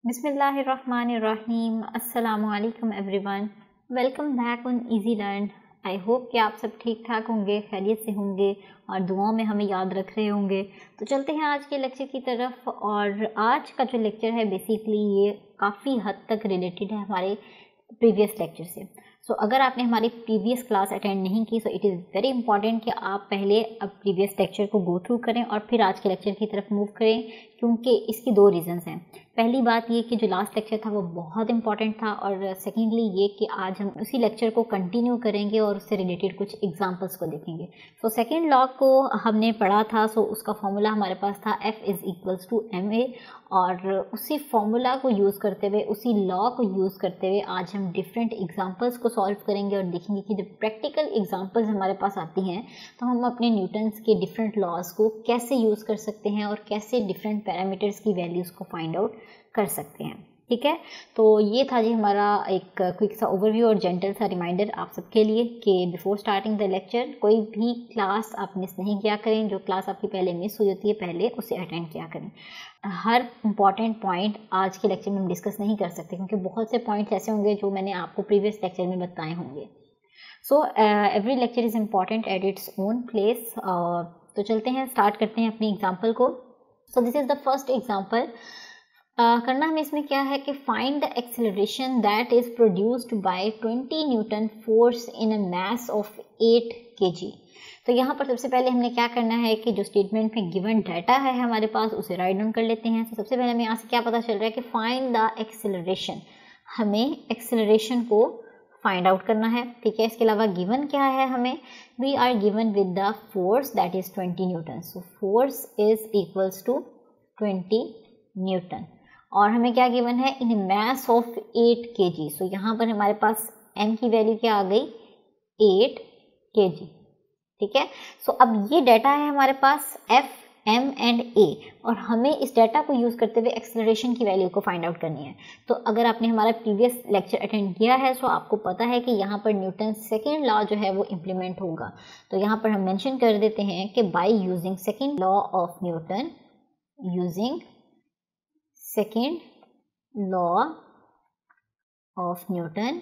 बिस्मिल्लाहिर्रहमानिर्रहीम। अस्सलामु अलैकुम everyone, welcome back on easy learn. I hope कि आप सब ठीक ठाक होंगे, खैरियत से होंगे और दुआओं में हमें याद रख रहे होंगे। तो चलते हैं आज के लेक्चर की तरफ। और आज का जो लेक्चर है बेसिकली ये काफ़ी हद तक रिलेटेड है हमारे प्रीवियस लेक्चर से। सो अगर आपने हमारी प्रीवियस क्लास अटेंड नहीं की so it is very important कि आप पहले अब प्रीवियस लेक्चर को गो थ्रू करें और फिर आज के लेक्चर की तरफ मूव करें, क्योंकि इसकी दो रीज़न्स हैं। पहली बात ये कि जो लास्ट लेक्चर था वो बहुत इंपॉर्टेंट था, और सेकेंडली ये कि आज हम उसी लेक्चर को कंटिन्यू करेंगे और उससे रिलेटेड कुछ एग्जांपल्स को देखेंगे। सो सेकेंड लॉ को हमने पढ़ा था, सो उसका फॉर्मूला हमारे पास था F=ma, और उसी फॉर्मूला को यूज़ करते हुए, उसी लॉ को यूज़ करते हुए आज हम डिफरेंट एग्जांपल्स को सॉल्व करेंगे और देखेंगे कि जब प्रैक्टिकल एग्जांपल्स हमारे पास आती हैं तो हम अपने न्यूटन्स के डिफरेंट लॉज को कैसे यूज़ कर सकते हैं और कैसे डिफरेंट पैरामीटर्स की वैल्यूज़ को फाइंड आउट कर सकते हैं। ठीक है, तो ये था जी हमारा एक क्विक सा ओवरव्यू और जेंटल सा रिमाइंडर आप सबके लिए कि बिफोर स्टार्टिंग द लेक्चर कोई भी क्लास आप मिस नहीं किया करें। जो क्लास आपकी पहले मिस हुई होती है पहले उसे अटेंड किया करें। हर इंपॉर्टेंट पॉइंट आज के लेक्चर में हम डिस्कस नहीं कर सकते, क्योंकि बहुत से पॉइंट्स ऐसे होंगे जो मैंने आपको प्रीवियस लेक्चर में बताए होंगे। So every lecture is important at its own place. तो चलते हैं, स्टार्ट करते हैं अपनी एग्जाम्पल को। So this is the first example. करना हमें इसमें क्या है कि find the acceleration that is produced by 20 Newton force in a mass of 8 kg। तो यहाँ पर सबसे पहले हमने क्या करना है कि जो स्टेटमेंट में गिवन डाटा है हमारे पास उसे राइट डाउन कर लेते हैं। तो सबसे पहले हमें यहाँ से क्या पता चल रहा है कि फाइंड द एक्सेलरेशन, हमें एक्सेलरेशन को फाइंड आउट करना है। ठीक है, इसके अलावा गिवन क्या है हमें, we are given with the force that is 20 newton. So force is equals to 20 newton, और हमें क्या गिवन है, इन मास ऑफ 8 kg। सो यहाँ पर हमारे पास m की वैल्यू क्या आ गई, 8 kg। ठीक है, सो अब ये डाटा है हमारे पास f, m एंड a, और हमें इस डाटा को यूज़ करते हुए एक्सेलरेशन की वैल्यू को फाइंड आउट करनी है। तो अगर आपने हमारा प्रीवियस लेक्चर अटेंड किया है तो आपको पता है कि यहाँ पर न्यूटन सेकेंड लॉ जो है वो इम्प्लीमेंट होगा। तो यहाँ पर हम मेंशन कर देते हैं कि by using second law of Newton, using second law of Newton.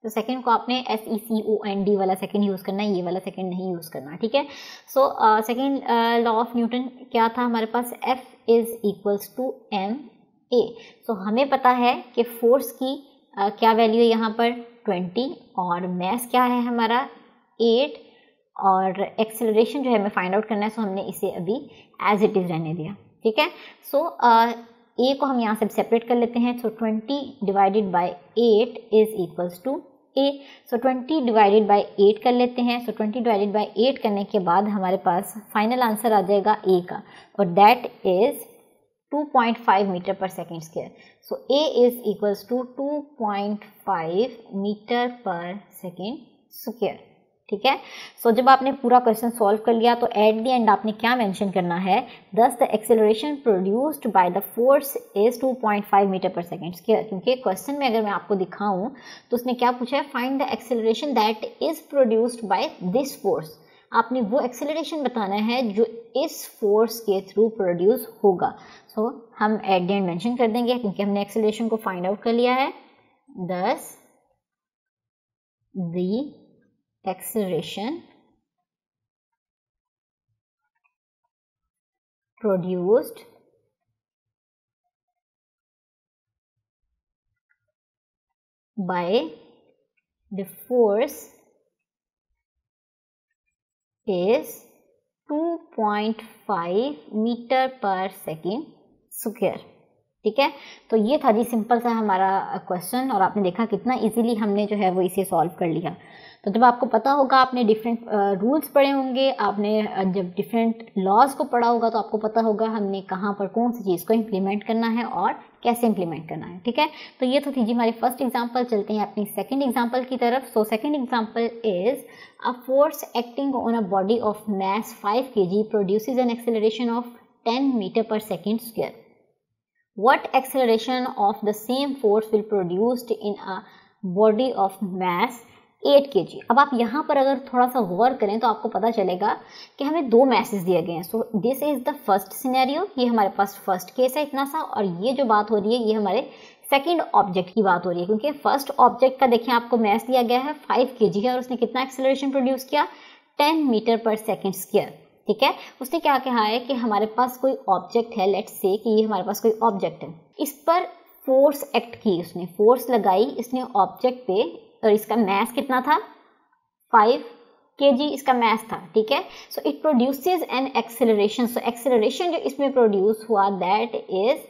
तो सेकेंड को आपने SECOND वाला सेकेंड यूज़ करना है, ये वाला सेकेंड नहीं यूज़ करना। ठीक है, so second law of Newton क्या था हमारे पास, F=ma। सो हमें पता है कि फोर्स की क्या वैल्यू है यहाँ पर 20, और मास क्या है हमारा 8, और एक्सेलरेशन जो है हमें फाइंड आउट करना है। सो हमने इसे अभी एज इट इज़ रहने दिया। ठीक है, सो ए को हम यहाँ से सेपरेट कर लेते हैं। So 20 divided by 8 is equals to a. So 20 divided by 8 कर लेते हैं। सो 20 डिवाइडेड बाय 8 करने के बाद हमारे पास फाइनल आंसर आ जाएगा ए का, और that is 2.5 meter per second square. So a is equals to 2.5 meter per second square. ठीक है, सो जब आपने पूरा क्वेश्चन सॉल्व कर लिया तो एट द एंड आपने क्या मेंशन करना है, thus the acceleration produced by the force is 2.5 meter per second square. क्योंकि क्वेश्चन में अगर मैं आपको दिखाऊं तो उसने क्या पूछा है, find the acceleration that is produced by this force. आपने वो एक्सेलरेशन बताना है जो इस फोर्स के थ्रू प्रोड्यूस होगा। सो हम एट द एंड मेंशन कर देंगे क्योंकि हमने एक्सेलरेशन को फाइंड आउट कर लिया है। Thus the acceleration produced by the force is 2.5 meter per second square. ठीक है, तो ये था जी सिंपल सा हमारा क्वेश्चन, और आपने देखा कितना इजीली हमने जो है वो इसे सॉल्व कर लिया। तो जब आपको पता होगा, आपने डिफरेंट रूल्स पढ़े होंगे, आपने जब डिफरेंट लॉज को पढ़ा होगा तो आपको पता होगा हमने कहाँ पर कौन सी चीज़ को इम्प्लीमेंट करना है और कैसे इम्प्लीमेंट करना है। ठीक है, तो ये तो थी जी हमारी फर्स्ट एग्जांपल। चलते हैं अपनी सेकंड एग्जांपल की तरफ। So second example is a force acting on a body of mass 5 kg produces an acceleration of 10 meter per second square. What acceleration of the same force will produced in a body of mass 8 kg। अब आप यहाँ पर अगर थोड़ा सा गौर करें तो आपको पता चलेगा कि हमें 2 मैसेज दिए गए हैं। So this is the first scenario, ये हमारे पास फर्स्ट केस है इतना सा, और ये जो बात हो रही है ये हमारे सेकंड ऑब्जेक्ट की बात हो रही है, क्योंकि फर्स्ट ऑब्जेक्ट का देखिए आपको मैस दिया गया है 5 kg है और उसने कितना एक्सेलरेशन प्रोड्यूस किया 10 मीटर पर सेकेंड स्क्वायर। ठीक है, उसने क्या कहा है कि हमारे पास कोई ऑब्जेक्ट है, लेट्स से कि ये हमारे पास कोई ऑब्जेक्ट है, इस पर फोर्स एक्ट की, उसने फोर्स लगाई इसने ऑब्जेक्ट पे, और इसका मैस कितना था 5 kg इसका मैस था। ठीक है, so it produces an acceleration, so acceleration जो इसमें प्रोड्यूस हुआ that is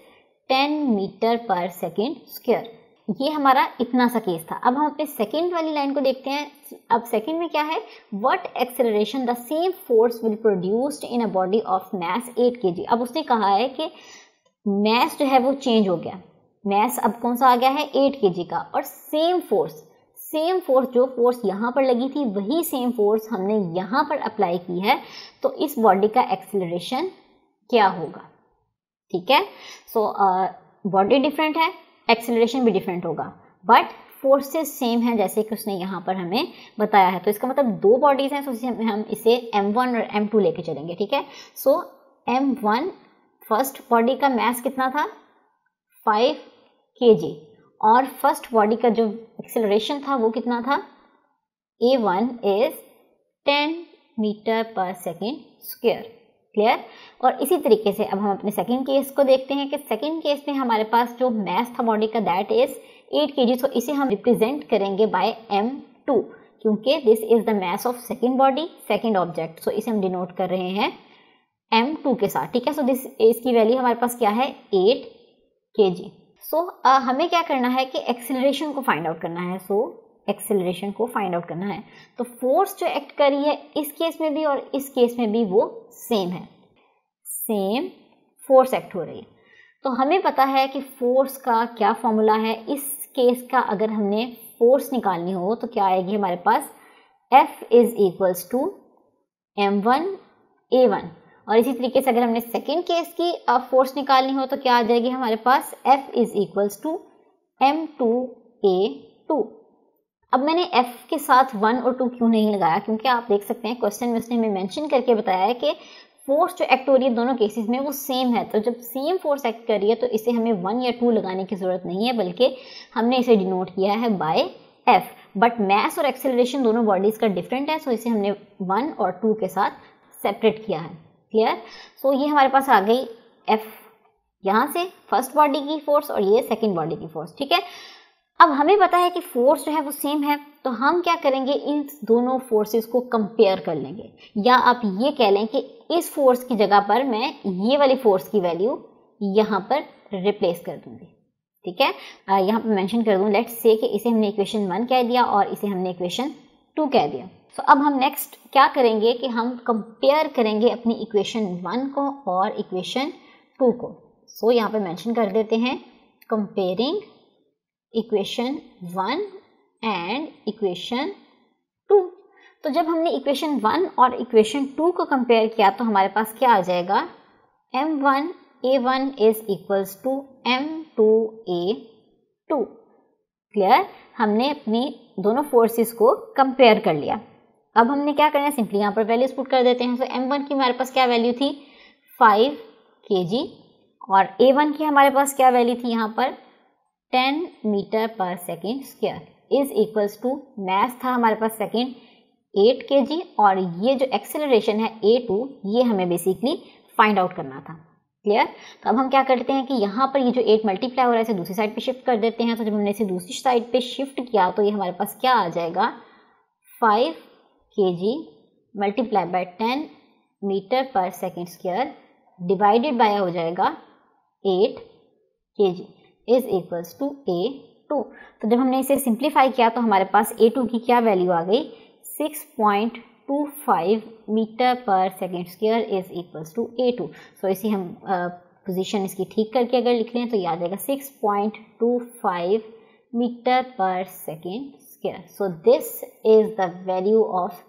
10 meter per second square. ये हमारा इतना सा केस था। अब हम अपने सेकेंड वाली लाइन को देखते हैं। अब सेकेंड में क्या है, what acceleration the same force will produced in a body of mass 8 kg। अब उसने कहा है कि मैस जो है वो चेंज हो गया, मैस अब कौन सा आ गया है 8 kg का, और सेम फोर्स जो फोर्स यहाँ पर लगी थी वही सेम फोर्स हमने यहाँ पर अप्लाई की है, तो इस बॉडी का एक्सेलरेशन क्या होगा। ठीक है, सो बॉडी डिफरेंट है, एक्सेलरेशन भी डिफरेंट होगा, बट फोर्सेस सेम है जैसे कि उसने यहाँ पर हमें बताया है। तो इसका मतलब 2 बॉडीज हैं, तो हम इसे m1 और m2 लेके चलेंगे। ठीक है, सो m1 फर्स्ट बॉडी का मैस कितना था 5 kg, और फर्स्ट बॉडी का जो एक्सेलरेशन था वो कितना था a1 is 10 meter per second square. Clear, और इसी तरीके से अब हम अपने सेकंड केस को देखते हैं कि सेकंड केस में हमारे पास जो मैस था बॉडी का दैट इज 8 kg, तो इसे हम रिप्रेजेंट करेंगे बाय m2, क्योंकि this is the mass of second body second object, so इसे हम डिनोट कर रहे हैं m2 के साथ। ठीक है, सो दिस इसकी वैल्यू हमारे पास क्या है 8 kg। सो हमें क्या करना है कि एक्सेलरेशन को फाइंड आउट करना है। सो एक्सेलरेशन को फाइंड आउट करना है, तो फोर्स जो एक्ट कर रही है इस केस में भी और इस केस में भी वो सेम है, सेम फोर्स एक्ट हो रही है। तो हमें पता है कि फोर्स का क्या फॉर्मूला है। इस केस का अगर हमने फोर्स निकालनी हो तो क्या आएगी हमारे पास F is equals to m1 a1, और इसी तरीके से अगर हमने सेकेंड केस की फोर्स निकालनी हो तो क्या आ जाएगी हमारे पास F is equals to m2 a2। अब मैंने F के साथ 1 और 2 क्यों नहीं लगाया, क्योंकि आप देख सकते हैं क्वेश्चन में उसने हमें मेंशन करके बताया है कि फोर्स जो एक्ट हो रही है दोनों केसेस में वो सेम है, तो जब सेम फोर्स एक्ट कर रही है तो इसे हमें 1 या 2 लगाने की जरूरत नहीं है, बल्कि हमने इसे डिनोट किया है बाय F। बट मैस और एक्सेलरेशन दोनों बॉडीज का डिफरेंट है, सो इसे हमने 1 और 2 के साथ सेपरेट किया है। क्लियर, सो ये हमारे पास आ गई F यहाँ से फर्स्ट बॉडी की फोर्स और ये सेकेंड बॉडी की फोर्स। ठीक है, अब हमें पता है कि फोर्स जो है वो सेम है, तो हम क्या करेंगे इन दोनों फोर्सेस को कंपेयर कर लेंगे, या आप ये कह लें कि इस फोर्स की जगह पर मैं ये वाली फोर्स की वैल्यू यहाँ पर रिप्लेस कर दूंगी। ठीक है, यहाँ पर मेंशन कर दूं, लेट्स से कि इसे हमने इक्वेशन 1 कह दिया और इसे हमने इक्वेशन 2 कह दिया। तो अब हम नेक्स्ट क्या करेंगे कि हम कंपेयर करेंगे अपनी इक्वेशन 1 को और इक्वेशन 2 को। सो यहाँ पर मेंशन कर देते हैं कंपेयरिंग इक्वेशन 1 एंड इक्वेशन 2। तो जब हमने इक्वेशन 1 और इक्वेशन 2 को कंपेयर किया तो हमारे पास क्या आ जाएगा m1 a1 is equals to m2 a2। Clear, हमने अपनी दोनों फोर्सेस को कंपेयर कर लिया। अब हमने क्या करना है, सिंपली यहाँ पर वैल्यूज पुट कर देते हैं। तो m1 की हमारे पास क्या वैल्यू थी 5 kg, और a1 की हमारे पास क्या वैल्यू थी यहाँ पर 10 meter per second square is equals to mass था हमारे पास सेकेंड 8 kg, और ये जो एक्सेलरेशन है a2 ये हमें बेसिकली फाइंड आउट करना था। क्लियर, तो अब हम क्या करते हैं कि यहाँ पर ये जो 8 मल्टीप्लाई हो रहा है इसे दूसरी साइड पे शिफ्ट कर देते हैं। तो जब हमने इसे दूसरी साइड पे शिफ्ट किया तो ये हमारे पास क्या आ जाएगा 5 kg multiply by 10 meter per second square divided by हो जाएगा 8 kg is equals to a2। तो जब हमने इसे सिंप्लीफाई किया तो हमारे पास a2 की क्या वैल्यू आ गई 6.25 meter per second square is equals to a2। So इसे हम पोजीशन इसकी ठीक करके अगर लिख लें तो याद आएगा 6.25 meter per second square. So this is the value of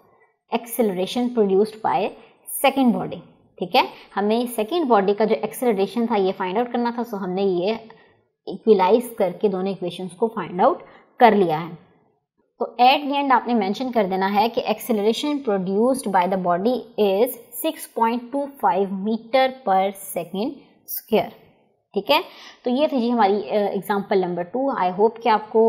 acceleration produced by second body. ठीक है, हमें सेकेंड बॉडी का जो एक्सेलरेशन था ये फाइंड आउट करना था, सो हमने ये इक्विलाइज करके दोनों इक्वेशंस को फाइंड आउट कर लिया है। तो एट द एंड आपने मेंशन कर देना है कि acceleration produced by the body is 6.25 meter per second square. ठीक है, तो ये थी जी हमारी एग्जांपल नंबर 2। आई होप कि आपको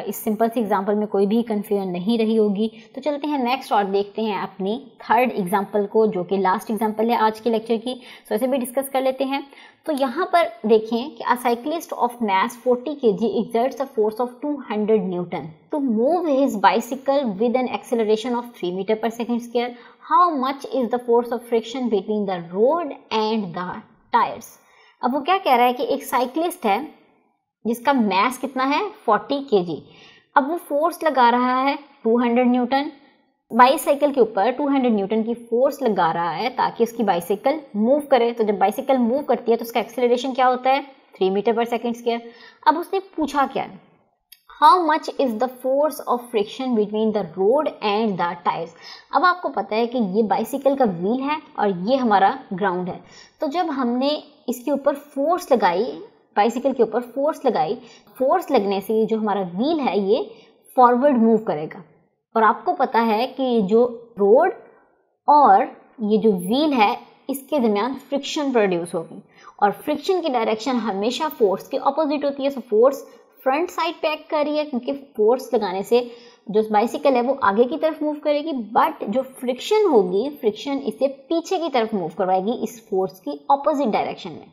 इस सिंपल सी एग्जांपल में कोई भी कंफ्यूजन नहीं रही होगी। तो चलते हैं नेक्स्ट और देखते हैं अपनी थर्ड एग्जांपल को, जो कि लास्ट एग्जांपल है आज के लेक्चर की। सो इसे भी डिस्कस कर लेते हैं। तो यहाँ पर देखें कि अ cyclist of mass 40 kg exerts a force of 200 Newton to move his bicycle with an acceleration of 3 meter per second square. How much is the force of friction between the road and the tires? अब वो क्या कह रहा है कि एक cyclist है जिसका मास कितना है 40 kg। अब वो फोर्स लगा रहा है 200 न्यूटन बाईसाइकिल के ऊपर, 200 न्यूटन की फोर्स लगा रहा है ताकि उसकी बाईसाइकिल मूव करे। तो जब बाईसाइकिल मूव करती है तो उसका एक्सेलरेशन क्या होता है 3 मीटर पर सेकेंड स्क्वायर। अब उसने पूछा क्या, how much is the force of friction between the road and the tyres. अब आपको पता है कि ये बाईसाइकिल का व्हील है और ये हमारा ग्राउंड है। तो जब हमने इसके ऊपर फोर्स लगाई, बाईसाइकिल के ऊपर फोर्स लगाई, फोर्स लगने से जो हमारा व्हील है ये फॉरवर्ड मूव करेगा। और आपको पता है कि जो रोड और ये जो व्हील है इसके दरमियान फ्रिक्शन प्रोड्यूस होगी और फ्रिक्शन की डायरेक्शन हमेशा फोर्स के ऑपोजिट होती है। सो फोर्स फ्रंट साइड पे एक्ट कर रही है क्योंकि फोर्स लगाने से जो बाइसिकल है वो आगे की तरफ मूव करेगी, बट जो फ्रिक्शन होगी, फ्रिक्शन इसे पीछे की तरफ मूव करवाएगी इस फोर्स की ऑपोजिट डायरेक्शन में।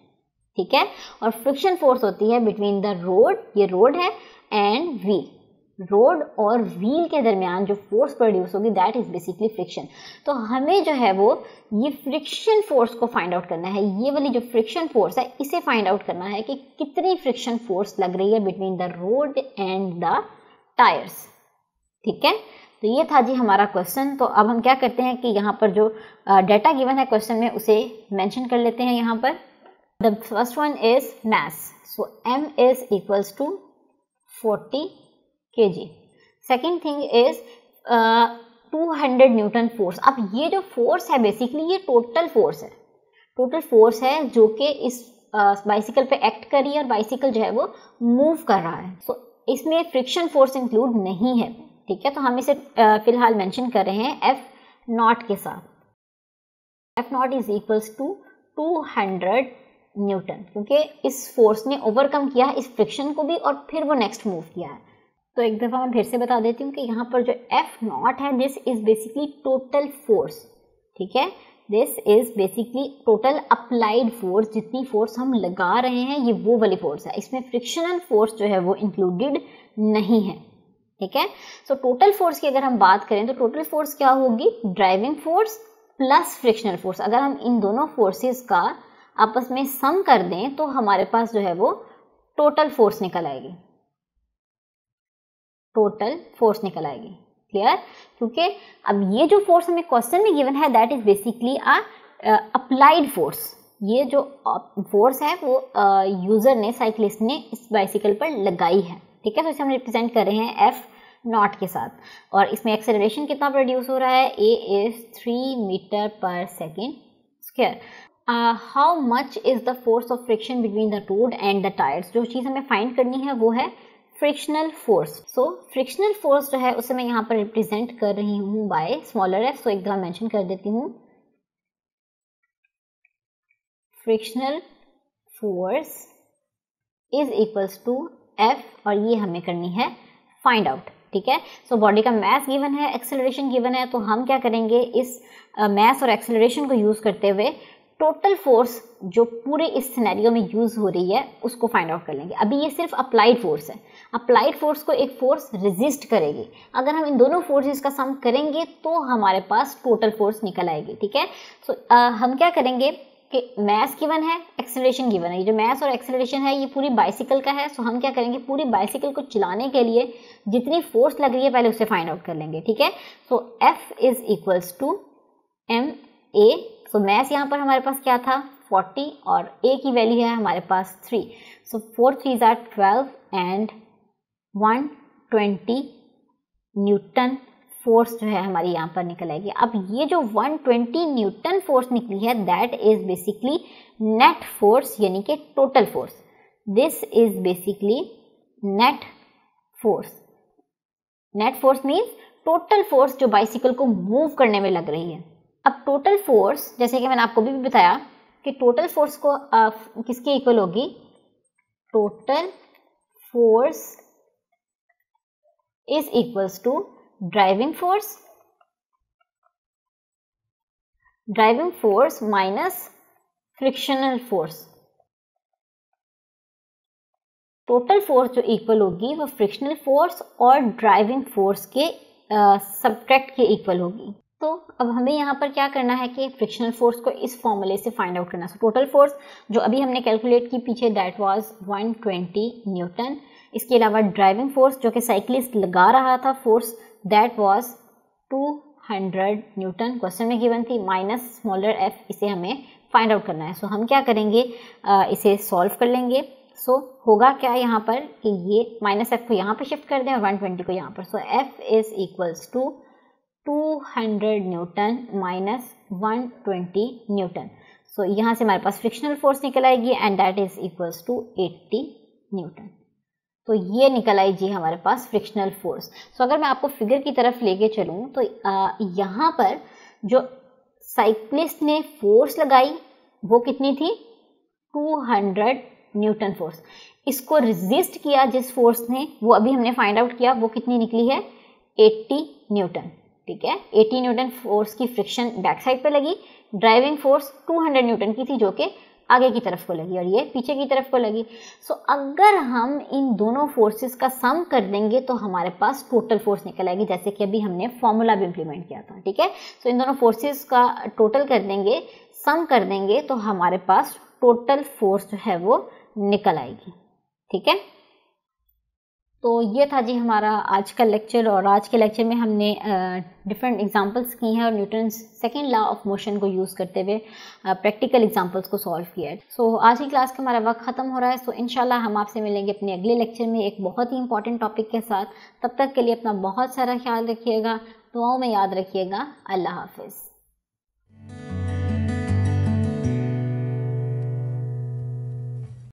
ठीक है, और फ्रिक्शन फोर्स होती है बिटवीन द रोड, ये रोड है, एंड व्हील। रोड और व्हील के दरमियान जो फोर्स प्रोड्यूस होगी दैट इज बेसिकली फ्रिक्शन। तो हमें जो है वो ये फ्रिक्शन फोर्स को फाइंड आउट करना है। ये वाली जो फ्रिक्शन फोर्स है इसे फाइंड आउट करना है कि कितनी फ्रिक्शन फोर्स लग रही है between the road and the tyres. ठीक है, तो ये था जी हमारा क्वेश्चन। तो अब हम क्या करते हैं कि यहाँ पर जो डाटा गिवन है क्वेश्चन में उसे मेंशन कर लेते हैं। यहाँ पर the first one is mass, so m is equals to 40 kg। Second thing is 200 newton force. अब ये जो फोर्स है बेसिकली ये टोटल फोर्स है, टोटल फोर्स है जो कि इस बाइसिकल पे एक्ट कर रही है और बाइसिकल जो है वो मूव कर रहा है। सो इसमें फ्रिक्शन फोर्स इंक्लूड नहीं है। ठीक है, तो हम इसे फिलहाल मेंशन कर रहे हैं एफ नॉट के साथ। F not is equals to 200 newton, क्योंकि इस फोर्स ने ओवरकम किया है इस फ्रिक्शन को भी और फिर वो नेक्स्ट मूव किया है। तो एक दफ़ा मैं फिर से बता देती हूँ कि यहाँ पर जो एफ नॉट है this is basically total force. ठीक है, this is basically total applied force, जितनी फोर्स हम लगा रहे हैं ये वो वाली फोर्स है। इसमें फ्रिक्शनल फोर्स जो है वो इंक्लूडेड नहीं है। ठीक है, सो टोटल फोर्स की अगर हम बात करें तो टोटल फोर्स क्या होगी, driving force plus frictional force. अगर हम इन दोनों फोर्सेस का आपस में सम कर दें तो हमारे पास जो है वो टोटल फोर्स निकल आएगी, टोटल फोर्स निकल आएगी। क्लियर, क्योंकि अब ये जो फोर्स हमें क्वेश्चन में गिवन है that is basically applied force. ये जो फोर्स है वो यूजर ने, साइक्लिस्ट ने इस बाइसिकल पर लगाई है। ठीक है, तो इसे हम रिप्रेजेंट कर रहे हैं एफ नॉट के साथ। और इसमें एक्सेलरेशन कितना प्रोड्यूस हो रहा है, ए is 3 metre per second square. How much is the force of friction between the road and the tyres. जो चीज़ हमें फाइंड करनी है वो है फ्रिक्शनल फोर्स। सो फ्रिक्शनल फोर्स जो है उसे मैं यहाँ पर रिप्रेजेंट कर रही हूँ बाय स्मॉलर एफ। सो एक दफा मेंशन कर देती हूँ, frictional force is equals to F, और ये हमें करनी है फाइंड आउट। ठीक है, सो बॉडी का मास गिवन है, एक्सेलरेशन गिवन है, तो हम क्या करेंगे इस मास और एक्सेलरेशन को यूज करते हुए टोटल फोर्स जो पूरे इस सिनेरियो में यूज हो रही है उसको फाइंड आउट कर लेंगे। अभी ये सिर्फ अप्लाइड फोर्स है, अप्लाइड फोर्स को एक फोर्स रेजिस्ट करेगी। अगर हम इन दोनों फोर्सेस का सम करेंगे तो हमारे पास टोटल फोर्स निकल आएगी। ठीक है, सो हम क्या करेंगे कि मास गिवन है, एक्सेलरेशन गिवन है। ये जो मास और एक्सेलरेशन है ये पूरी बाइसिकल का है। सो हम क्या करेंगे, पूरी बाइसिकल को चलाने के लिए जितनी फोर्स लग रही है पहले उसे फाइंड आउट कर लेंगे। ठीक है, so F is equals to M A. So mass यहाँ पर हमारे पास क्या था 40 और ए की वैल्यू है हमारे पास 3। सो 4 3s are 12 and 120 Newton force जो है हमारी यहाँ पर निकल आएगी। अब ये जो 120 न्यूटन फोर्स निकली है that is basically net force, यानी कि total force. This is basically net force. Net force means total force जो बाइसिकल को मूव करने में लग रही है। अब टोटल फोर्स, जैसे कि मैंने आपको भी बताया कि टोटल फोर्स को किसके इक्वल होगी, total force is equals to driving force minus frictional force. Total force जो इक्वल होगी वो फ्रिक्शनल फोर्स और ड्राइविंग फोर्स के सब्ट्रैक्ट के इक्वल होगी। तो अब हमें यहाँ पर क्या करना है कि फ्रिक्शनल फोर्स को इस फॉर्मूले से फाइंड आउट करना है। टोटल फोर्स जो अभी हमने कैलकुलेट की पीछे, दैट वाज 120 न्यूटन। इसके अलावा ड्राइविंग फोर्स जो कि साइकिलिस्ट लगा रहा था force, that was 200 Newton, question में गिवन थी, माइनस स्मॉलर एफ, इसे हमें फाइंड आउट करना है। सो हम क्या करेंगे, इसे सॉल्व कर लेंगे। सो होगा क्या यहाँ पर कि ये माइनस एफ को यहाँ पर शिफ्ट कर दें और 120 को यहाँ पर। So F is equals to 200 newton minus 120 newton. So यहाँ से हमारे पास फ्रिक्शनल फोर्स निकल आएगी and that is equals to 80 newton. तो ये निकल आई जी हमारे पास फ्रिक्शनल फोर्स। सो अगर मैं आपको फिगर की तरफ लेके चलूँ तो यहाँ पर जो साइक्लिस्ट ने फोर्स लगाई वो कितनी थी, 200 न्यूटन फोर्स। इसको रेजिस्ट किया जिस फोर्स ने, वो अभी हमने फाइंड आउट किया, वो कितनी निकली है, 80 न्यूटन। ठीक है, 80 न्यूटन फोर्स की फ्रिक्शन बैक साइड पे लगी, ड्राइविंग फोर्स 200 न्यूटन की थी जो कि आगे की तरफ को लगी और ये पीछे की तरफ को लगी। सो अगर हम इन दोनों फोर्सेस का सम कर देंगे तो हमारे पास टोटल फोर्स निकल आएगी, जैसे कि अभी हमने फॉर्मूला भी इंप्लीमेंट किया था। ठीक है, सो इन दोनों फोर्सेस का टोटल कर देंगे, सम कर देंगे तो हमारे पास टोटल फोर्स जो है वो निकल आएगी। ठीक है, तो ये था जी हमारा आज का लेक्चर, और आज के लेक्चर में हमने डिफरेंट एग्जांपल्स की हैं और Newton second law of motion को यूज़ करते हुए प्रैक्टिकल एग्जांपल्स को सॉल्व किया है। सो आज की क्लास का हमारा वक्त ख़त्म हो रहा है। सो इंशाल्लाह हम आपसे मिलेंगे अपने अगले लेक्चर में एक बहुत ही इंपॉर्टेंट टॉपिक के साथ। तब तक के लिए अपना बहुत सारा ख्याल रखिएगा, दुआओं में याद रखिएगा। अल्लाह हाफिज़।